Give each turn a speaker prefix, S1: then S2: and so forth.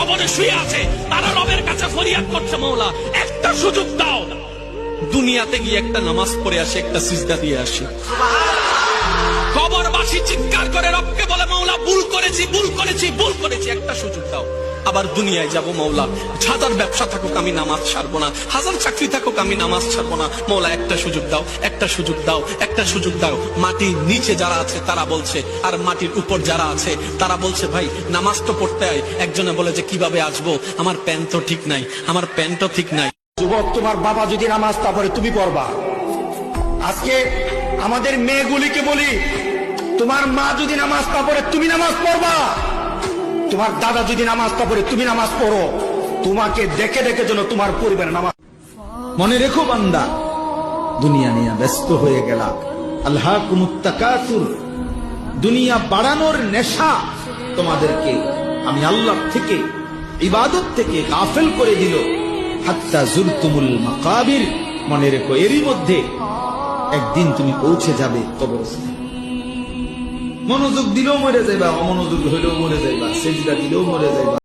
S1: কবরে শুয়ে আছে, তারা রবের কাছে ফরিয়াদ করছে, মওলা একটা সুযোগ দাও, দুনিয়াতে গিয়ে একটা নামাজ পড়ে আসে, একটা সিজদা দিয়ে আসি। কবরবাসী চিৎকার করে রবকে বলে, মওলা ভুল করেছি, ভুল করেছি, ভুল করেছি, একটা সুযোগ দাও। আবার দুনিয়ায় যাব, মওলা হাজার ব্যবসা থাকুক আমি নামাজ ছাড়বো না, হাজার চাকরি থাকুক আমি নামাজ ছাড়বো না, মওলা একটা সুযোগ দাও, একটা সুযোগ দাও, একটা সুযোগ দাও। মাটির নিচে যারা আছে তারা বলছে, আর মাটির উপর যারা আছে তারা বলছে, ভাই নামাজ তো পড়তে হয়। একজনে বলে যে কিভাবে আসবো, আমার প্যান্ট তো ঠিক নাই, আমার প্যান্টও ঠিক নাই।
S2: যুবক, তোমার বাবা যদি নামাজ তা পড়ে তুমি পড়বা। আজকে আমাদের মেয়েগুলিকে বলি, তোমার মা যদি নামাজ তা পড়ে তুমি নামাজ পড়বা, তোমার দাদা যদি নামাজ তা পড়ে তুমি নামাজ পড়ো। তোমাকে দেখে দেখে যেন তোমার পরিবার নামাজ।
S3: মনে রেখো বান্দা, দুনিয়া নিয়ে ব্যস্ত হয়ে গেলা। আল্লাহকুমুত তাকাসুর, দুনিয়া বাড়ানোর নেশা তোমাদেরকে আমি আল্লাহ থেকে, ইবাদত থেকে গাফেল করে দিল। হাত্তা জুরতুমুল মাকাবির, মনে রেখো এরই মধ্যে একদিন তুমি পৌঁছে যাবে কবরস্থানে। মনোযোগ দিলেও মরে যাইবা, অমনোযোগ হইলেও মরে যাইবা, সেজদা দিলেও মরে যাইবা।